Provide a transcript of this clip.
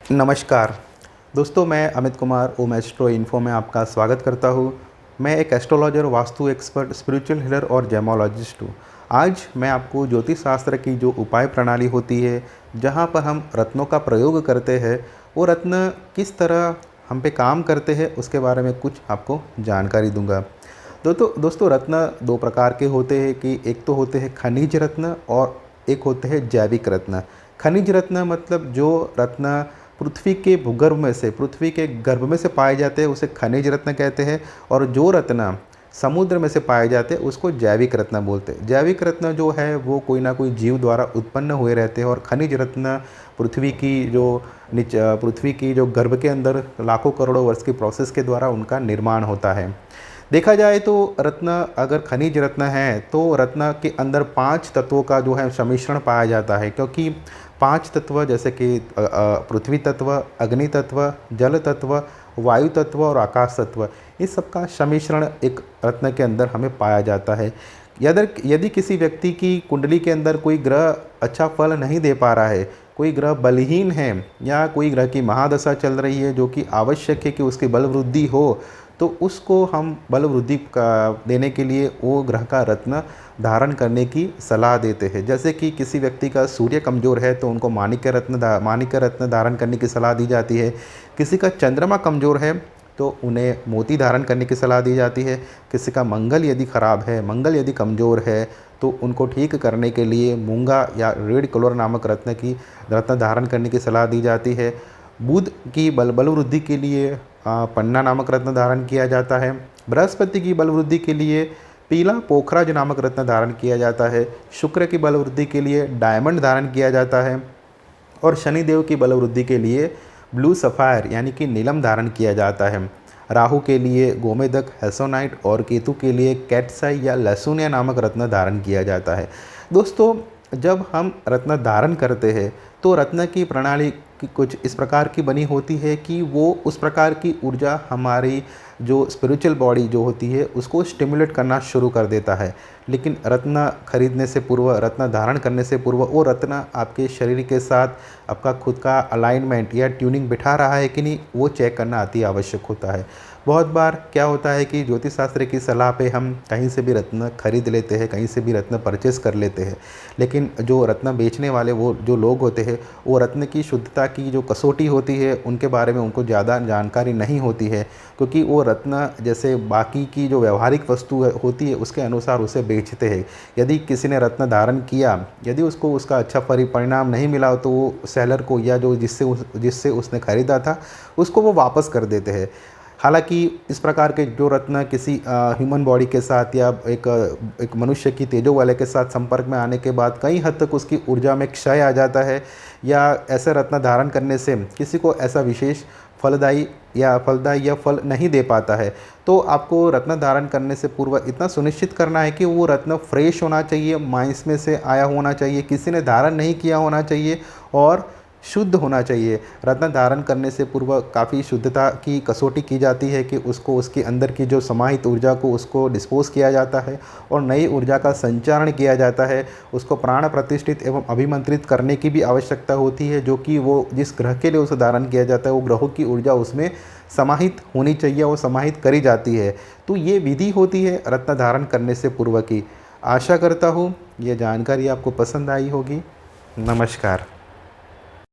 नमस्कार दोस्तों, मैं अमित कुमार ओम एस्ट्रो इन्फो में आपका स्वागत करता हूँ। मैं एक astrologer, vastu expert, spiritual healer और जेमोलॉजिस्ट हूँ। आज मैं आपको ज्योतिष शास्त्र की जो उपाय प्रणाली होती है, जहाँ पर हम रत्नों का प्रयोग करते हैं, वो रत्न किस तरह हम पे काम करते हैं, उसके बारे में कुछ आपको जानकारी दूंगा। दोस्तों रत्न दो प्रकार के होते हैं कि एक तो होते हैं खनिज रत्न और एक होते हैं जैविक रत्न। खनिज रत्न मतलब जो रत्न पृथ्वी के भूगर्भ में से, पृथ्वी के गर्भ में से पाए जाते हैं, उसे खनिज रत्न कहते हैं। और जो रत्न समुद्र में से पाए जाते हैं उसको जैविक रत्न बोलते हैं। जैविक रत्न जो है वो कोई ना कोई जीव द्वारा उत्पन्न हुए रहते हैं, और खनिज रत्न पृथ्वी की जो गर्भ के अंदर लाखों करोड़ों वर्ष की प्रोसेस के द्वारा उनका निर्माण होता है। देखा जाए तो रत्न, अगर खनिज रत्न है तो रत्न के अंदर 5 तत्वों का जो है सम्मिश्रण पाया जाता है, क्योंकि 5 तत्व जैसे कि पृथ्वी तत्व, अग्नि तत्व, जल तत्व, वायु तत्व और आकाश तत्व, इस सब का सम्मिश्रण एक रत्न के अंदर हमें पाया जाता है। यदि किसी व्यक्ति की कुंडली के अंदर कोई ग्रह अच्छा फल नहीं दे पा रहा है, कोई ग्रह बलहीन है, या कोई ग्रह की महादशा चल रही है जो कि आवश्यक है कि उसकी बल वृद्धि हो, तो उसको हम बल वृद्धि का देने के लिए वो ग्रह का रत्न धारण करने की सलाह देते हैं। जैसे कि किसी व्यक्ति का सूर्य कमज़ोर है तो उनको माणिक्य रत्न धारण करने की सलाह दी जाती है। किसी का चंद्रमा कमज़ोर है तो उन्हें मोती धारण करने की सलाह दी जाती है। किसी का मंगल यदि खराब है, मंगल यदि कमज़ोर है, तो उनको ठीक करने के लिए मूंगा या रेड कलर नामक रत्न धारण करने की सलाह दी जाती है। बुध की बल वृद्धि के लिए पन्ना नामक रत्न धारण किया जाता है। बृहस्पति की बल वृद्धि के लिए पीला पोखराज नामक रत्न धारण किया जाता है। शुक्र की बल वृद्धि के लिए डायमंड धारण किया जाता है। और शनिदेव की बल वृद्धि के लिए ब्लू सफ़ायर यानी कि नीलम धारण किया जाता है। राहु के लिए गोमेदक, हेसोनाइट, और केतु के लिए कैटसाई या लहसुनिया नामक रत्न धारण किया जाता है। दोस्तों, जब हम रत्न धारण करते हैं तो रत्न की प्रणाली कुछ इस प्रकार की बनी होती है कि वो उस प्रकार की ऊर्जा हमारी जो स्पिरिचुअल बॉडी जो होती है उसको स्टिमुलेट करना शुरू कर देता है। लेकिन रत्न खरीदने से पूर्व, रत्न धारण करने से पूर्व, वो रत्न आपके शरीर के साथ आपका खुद का अलाइनमेंट या ट्यूनिंग बिठा रहा है कि नहीं, वो चेक करना अति आवश्यक होता है। बहुत बार क्या होता है कि ज्योतिष शास्त्र की सलाह पे हम कहीं से भी रत्न खरीद लेते हैं, कहीं से भी रत्न परचेस कर लेते हैं, लेकिन जो रत्न बेचने वाले वो जो लोग होते हैं, वो रत्न की शुद्धता की जो कसौटी होती है उनके बारे में उनको ज़्यादा जानकारी नहीं होती है, क्योंकि वो रत्न जैसे बाकी की जो व्यवहारिक वस्तु होती है उसके अनुसार उसे बेचते हैं। यदि किसी ने रत्न धारण किया, यदि उसको उसका अच्छा परिणाम नहीं मिला, तो वो सेलर को या जो जिससे उसने खरीदा था उसको वो वापस कर देते हैं। हालांकि इस प्रकार के जो रत्न किसी ह्यूमन बॉडी के साथ या एक मनुष्य की तेजो वाले के साथ संपर्क में आने के बाद कई हद तक उसकी ऊर्जा में क्षय आ जाता है, या ऐसे रत्न धारण करने से किसी को ऐसा विशेष फलदायी या फल नहीं दे पाता है। तो आपको रत्न धारण करने से पूर्व इतना सुनिश्चित करना है कि वो रत्न फ्रेश होना चाहिए, माइंस में से आया होना चाहिए, किसी ने धारण नहीं किया होना चाहिए, और शुद्ध होना चाहिए। रत्न धारण करने से पूर्व काफ़ी शुद्धता की कसौटी की जाती है कि उसको, उसके अंदर की जो समाहित ऊर्जा को उसको डिस्पोज किया जाता है और नई ऊर्जा का संचारण किया जाता है। उसको प्राण प्रतिष्ठित एवं अभिमंत्रित करने की भी आवश्यकता होती है, जो कि वो जिस ग्रह के लिए उसे धारण किया जाता है वो ग्रहों की ऊर्जा उसमें समाहित होनी चाहिए, वो समाहित करी जाती है। तो ये विधि होती है रत्न धारण करने से पूर्व की। आशा करता हूँ ये जानकारी आपको पसंद आई होगी। नमस्कार।